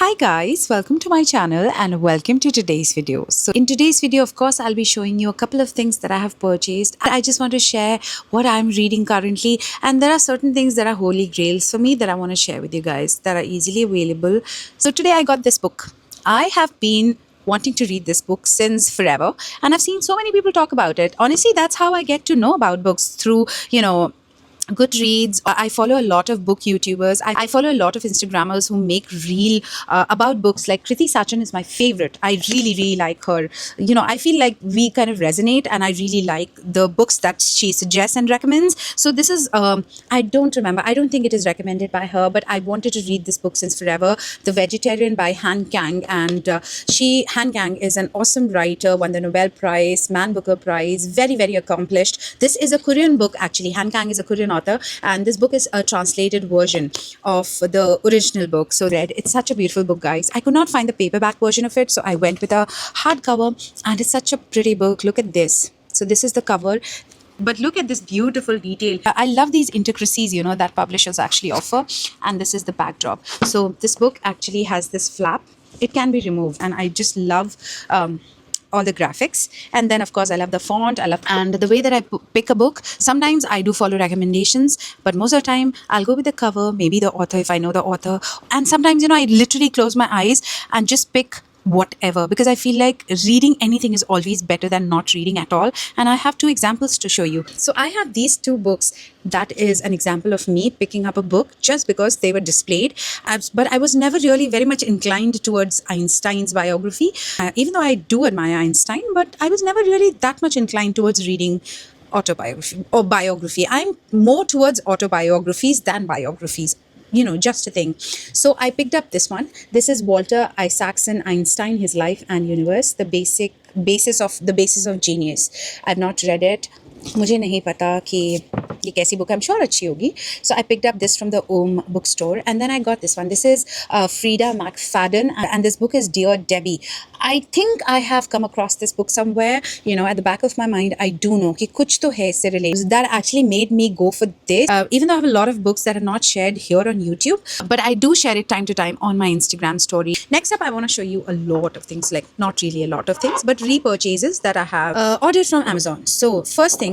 Hi guys, welcome to my channel and welcome to today's video. So in today's video, of course, I'll be showing you a couple of things that I have purchased. I just want to share what I'm reading currently, and there are certain things that are holy grails for me that I want to share with you guys that are easily available. So today I got this book. I have been wanting to read this book since forever, and I've seen so many people talk about it. Honestly, that's how I get to know about books, through Goodreads. I follow a lot of book YouTubers. I follow a lot of Instagrammers who make reel about books. Like Kriti Sachan is my favorite. I really like her. I feel like we kind of resonate, and I really like the books that she suggests and recommends. So this is I don't remember. I don't think it is recommended by her, but I wanted to read this book since forever. The Vegetarian by Han Kang, and Han Kang is an awesome writer. Won the Nobel Prize, Man Booker Prize. Very accomplished. This is a Korean book actually. Han Kang is a Korean author, and this book is a translated version of the original book. So it's such a beautiful book, guys. I could not find the paperback version of it, so I went with a hardcover, and it's such a pretty book. Look at this. So this is the cover, but look at this beautiful detail. I love these intricacies, that publishers actually offer. And this is the backdrop. So this book actually has this flap. It can be removed, and I just love all the graphics. And then of course I love the font, and the way that I pick a book. Sometimes I do follow recommendations, but most of the time I'll go with the cover, maybe the author if I know the author. And sometimes I literally close my eyes and just pick whatever, because I feel like reading anything is always better than not reading at all. And I have two examples to show you. So I have these two books. That is an example of me picking up a book just because they were displayed. But I was never really very much inclined towards Einstein's biography, even though I do admire Einstein, but I was never really that much inclined towards reading autobiography or biography. I'm more towards autobiographies than biographies. Just a thing. So I picked up this one. This is Walter Isaacson Einstein, His Life and Universe, the basis of genius. I've not read it. मुझे नहीं पता कि ये कैसी book. I'm sure अच्छी होगी. So I picked up this from the Om bookstore, and then I got this one. This is Frida McFadden, and this book is Dear Debbie. I think I have come across this book somewhere. At the back of my mind, I do know कि कुछ तो है इससे related. That actually made me go for this. Even though I have a lot of books that are not shared here on YouTube, but I do share it time to time on my Instagram story. Next up, I want to show you a lot of things, like not really a lot of things, but repurchases that I have ordered from Amazon. So first thing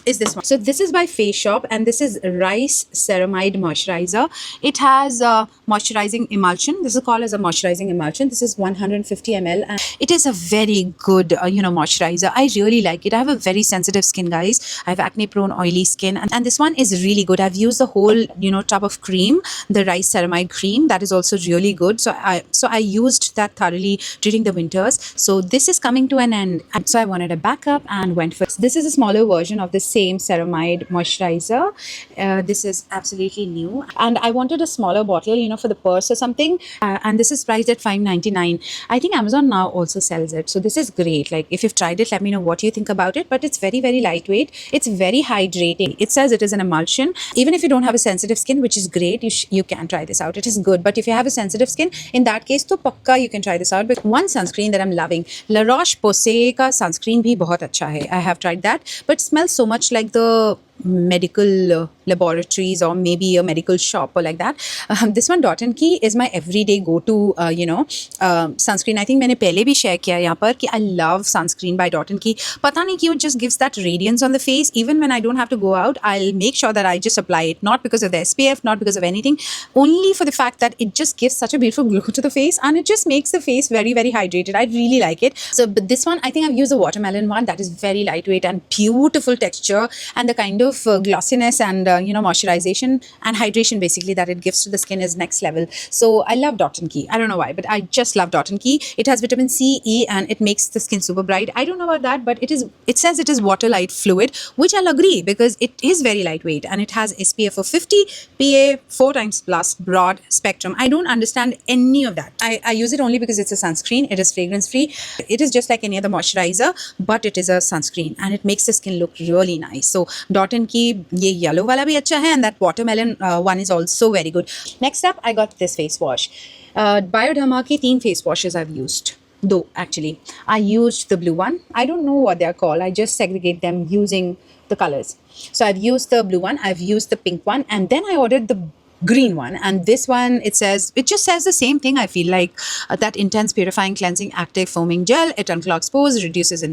is this one. So this is by Face Shop, and this is Rice Ceramide Moisturizer. It has moisturizing emulsion. This is called as a moisturizing emulsion. This is 150 ml, and it is a very good moisturizer. I really like it. I have a very sensitive skin, guys. I have acne prone oily skin, and this one is really good. I've used the whole tub of cream, the Rice Ceramide cream. That is also really good. So I used that thoroughly during the winters. So this is coming to an end, and so I wanted a backup and went for this. Is a smaller version of this same ceramide moisturizer. This is absolutely new, and I wanted a smaller bottle for the purse or something, and this is priced at $5.99. I think Amazon now also sells it, so this is great. Like, if you've tried it, let me know what you think about it. But it's very lightweight. It's very hydrating. It says it is an emulsion. Even if you don't have a sensitive skin, which is great, you can try this out. It is good. But if you have a sensitive skin, in that case to pakka you can try this out. But one sunscreen that I'm loving, La Roche-Posay ka sunscreen bhi bahut acha hai. I have tried that, but it smells so much like the medical laboratories or maybe a medical shop or like that. This one, Dot & Key, is my everyday go-to sunscreen. I think मैंने पहले भी share किया यहाँ पर कि I love sunscreen by Dot & Key. पता नहीं क्यों, it just gives that radiance on the face. Even when I don't have to go out, I'll make sure that I just apply it, not because of the SPF, not because of anything, only for the fact that it just gives such a beautiful glow to the face, and it just makes the face very hydrated. I really like it. So but this one, I think I've used a watermelon one. That is very lightweight and beautiful texture, and the kind of glossiness and moisturization and hydration basically that it gives to the skin is next level. So I love Dot & Key. I don't know why, but I just love Dot & Key. It has vitamin C, E, and it makes the skin super bright. I don't know about that, but it says it is water light fluid, which I'll agree, because it is very lightweight, and it has SPF of 50, PA 4 times plus, broad spectrum. I don't understand any of that. I use it only because it's a sunscreen. It is fragrance free. It is just like any other moisturizer, but it is a sunscreen, and it makes the skin look really nice. So Dot & Key, ये yellow वाला भी अच्छा है, and that watermelon one is also very good. Next up, I got this face wash. Bioderma की 3 face washes I've used. Though actually, I used the blue one. I don't know what they're called. I just segregate them using the colors. So I've used the blue one, I've used the pink one, and then I ordered the green one, and this one, it just says the same thing. I feel like that intense purifying cleansing active foaming gel, it unclogs pores, it reduces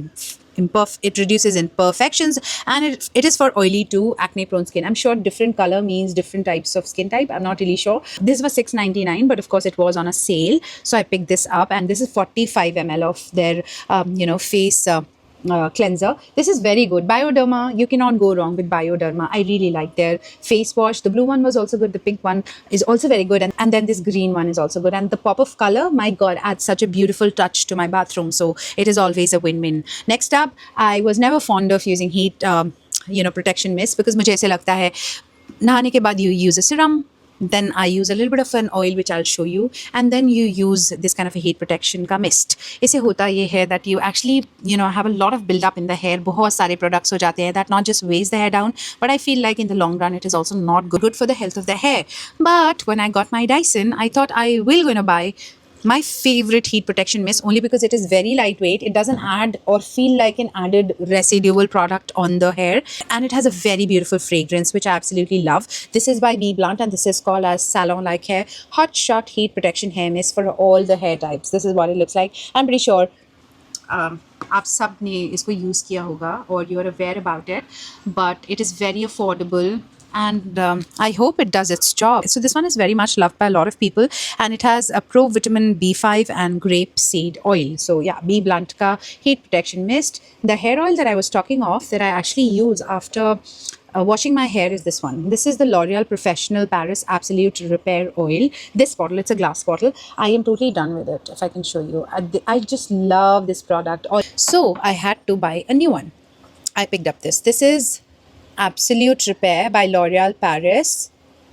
imperfections, and it is for oily to acne prone skin. I'm sure different color means different types of skin type. I'm not really sure. This was $6.99, but of course it was on a sale, so I picked this up, and this is 45 ml of their face cleanser. This is very good. Bioderma, you cannot go wrong with Bioderma. I really like their face wash. The blue one was also good. The pink one is also very good. And then this green one is also good. And the pop of color, my God, adds such a beautiful touch to my bathroom. So it is always a win-win. Next up, I was never fond of using heat protection mist, because मुझे ऐसे लगता है नहाने के बाद you use a serum, then I use a little bit of an oil, which I'll show you, and then you use this kind of a heat protection का mist. इससे होता ये है that you actually have a lot of build up in the hair. बहुत सारे products हो जाते हैं that not just weighs the hair down, but I feel like in the long run it is also not good for the health of the hair. But when I got my Dyson, I thought I will going to buy my favorite heat protection mist, only because it is very lightweight. It doesn't add or feel like an added residual product on the hair, and it has a very beautiful fragrance, which I absolutely love. This is by Bee Blunt, and this is called as Salon Like Hair Hot Shot Heat Protection Hair Mist for all the hair types. This is what it looks like. I'm pretty sure आप सब ने इसको use किया होगा or you are aware about it, but it is very affordable, and I hope it does its job. So this one is very much loved by a lot of people, and it has a pro vitamin B5 and grape seed oil. So yeah, Bee Blunt ka heat protection mist. The hair oil that I was talking of that I actually use after washing my hair is this one. This is the L'Oreal Professional Paris Absolute Repair Oil. This bottle, it's a glass bottle. I am totally done with it, if I can show you. I just love this product. So I had to buy a new one. I picked up this. This is Absolute Repair by L'Oreal Paris.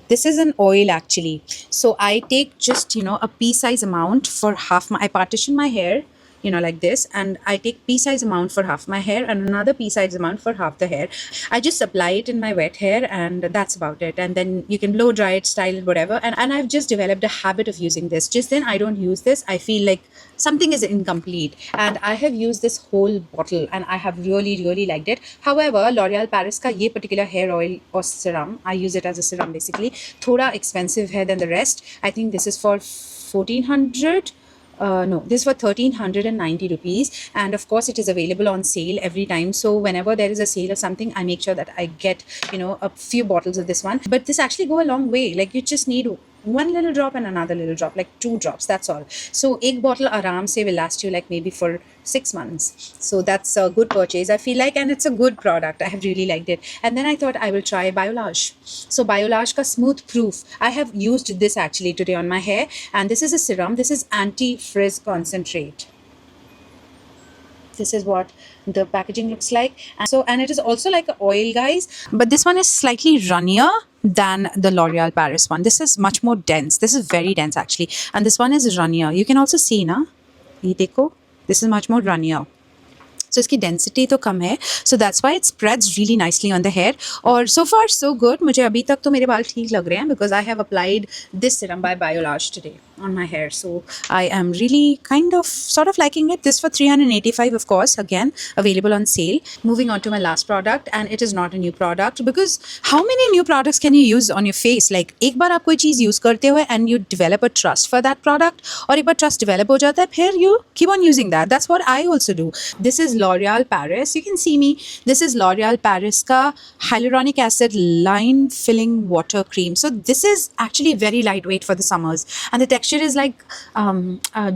This is an oil actually. So I take just, a pea-size amount for I partition my hair, like this, and I take pea-size amount for half my hair and another pea-size amount for half the hair. I just apply it in my wet hair, and that's about it. And then you can blow dry it, style it, whatever. And I've just developed a habit of using this. Just then I don't use this, I feel like something is incomplete, and I have used this whole bottle and I have really liked it. However, L'Oreal Paris ka ye particular hair oil or serum, I use it as a serum basically, thoda expensive hai than the rest. I think this is for 1400. No, this for 1390 rupees, and of course it is available on sale every time. So whenever there is a sale or something, I make sure that I get a few bottles of this one. But this actually go a long way. Like you just need one little drop and another little drop, like 2 drops, that's all. So एक bottle आराम से will last you like maybe for 6 months. So that's a good purchase, I feel like, and it's a good product. I have really liked it. And then I thought I will try Biolage. So Biolage ka Smooth Proof. I have used this actually today on my hair, and this is a serum. This is anti-frizz concentrate. This is what the packaging looks like. And it is also like an oil, guys, but this one is slightly runnier than the L'Oreal Paris one. This is much more dense. This is very dense actually, and this one is runnier. You can also see na, ye dekho, this is much more runnier. So इसकी density तो कम है, so that's why it spreads really nicely on the hair. और so far so good. मुझे अभी तक तो मेरे बाल ठीक लग रहे हैं, because I have applied this serum by Biolage today on my hair. So I am really sort of liking it. This for 385, of course, again available on sale. Moving on to my last product, and it is not a new product, because how many new products can you use on your face? Like एक बार आप कोई चीज़ use करते हो and you develop a trust for that product, और एक बार trust develop हो जाता है, फिर you keep on using that. That's what I also do. This is L'Oreal Paris. You can see me. This is L'Oreal Paris ka hyaluronic acid line filling water cream. So this is actually very lightweight for the summers, and the texture is like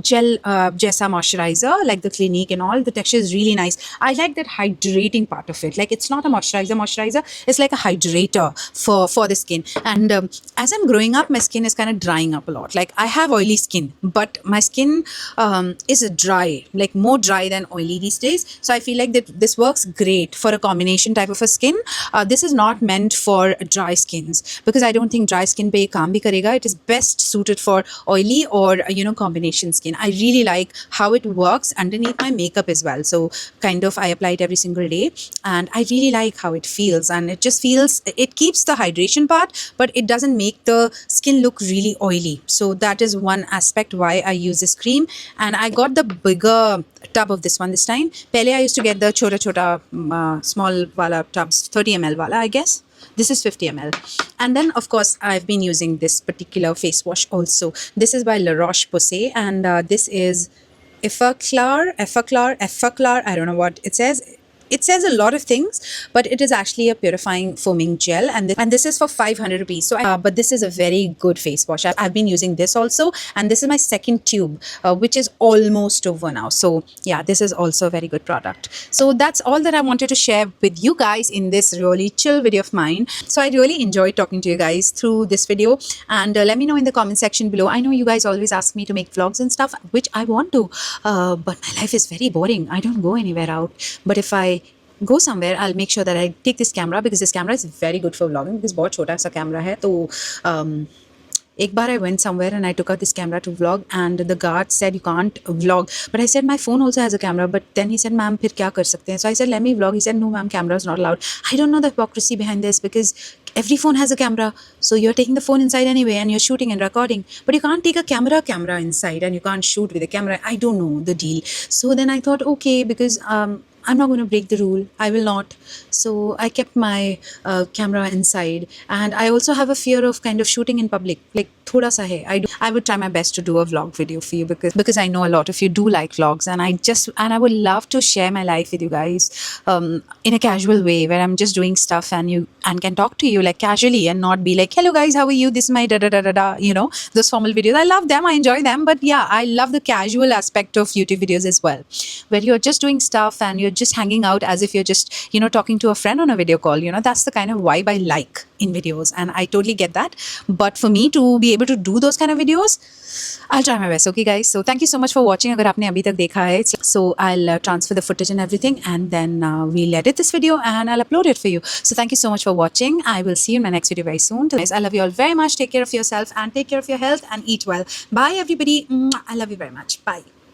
gel jaisa moisturizer, like the Clinique and all. The texture is really nice. I like that hydrating part of it. Like it's not a moisturizer, it's like a hydrator for the skin. And as I'm growing up, my skin is kind of drying up a lot. Like I have oily skin, but my skin is dry, like more dry than oily these days. So I feel like that this works great for a combination type of a skin. This is not meant for dry skins, because I don't think dry skin pe kaam bhi karega. It is best suited for oily or combination skin. I really like how it works underneath my makeup as well. So I apply it every single day, and I really like how it feels, and it just feels, it keeps the hydration part, but it doesn't make the skin look really oily. So that is one aspect why I use this cream. And I got the bigger tub of this one this time. Pehle I used to get the chota small wala tubs, 30 ml wala, I guess. This is 50 ml. And then of course I've been using this particular face wash also. This is by La Roche-Posay, and this is Effaclar. I don't know what it says. It says a lot of things, but it is actually a purifying foaming gel, and this is for 500 rupees. So, but this is a very good face wash. I've been using this also, and this is my second tube, which is almost over now. So, yeah, this is also a very good product. So that's all that I wanted to share with you guys in this really chill video of mine. So I really enjoyed talking to you guys through this video, and let me know in the comment section below. I know you guys always ask me to make vlogs and stuff, which I want to, but my life is very boring. I don't go anywhere out. But if I go somewhere, I'll make sure that I take this camera, because this camera is very good for vlogging, because बहुत छोटा सा camera है. तो एक बार I went somewhere and I took out this camera to vlog, and the guard said you can't vlog, but I said my phone also has a camera. But then he said, ma'am, फिर क्या कर सकते हैं? So I said, let me vlog. He said, no ma'am, camera is not allowed. I don't know the hypocrisy behind this, because every phone has a camera, so you're taking the phone inside anyway and you're shooting and recording, but you can't take a camera inside and you can't shoot with a camera. I don't know the deal. So then I thought, okay, because I'm not going to break the rule. I will not. So I kept my camera inside, and I also have a fear of kind of shooting in public. Like thoda sa hai. I would try my best to do a vlog video for you, because I know a lot of you do like vlogs, and I would love to share my life with you guys in a casual way, where I'm just doing stuff and can talk to you like casually, and not be like, hello guys, how are you? This is my da da da da da. You know, those formal videos. I love them. I enjoy them. But yeah, I love the casual aspect of YouTube videos as well, where you're just doing stuff and you're just hanging out as if you're just, talking to a friend on a video call. That's the kind of vibe I like in videos, and I totally get that. But for me to be able to do those kind of videos, I'll try my best. Okay guys, so thank you so much for watching. अगर आपने अभी तक देखा है, so I'll transfer the footage and everything, and then we'll edit this video and I'll upload it for you. So thank you so much for watching. I will see you in my next video very soon. Guys, I love you all very much. Take care of yourself and take care of your health, and eat well. Bye everybody. I love you very much. Bye.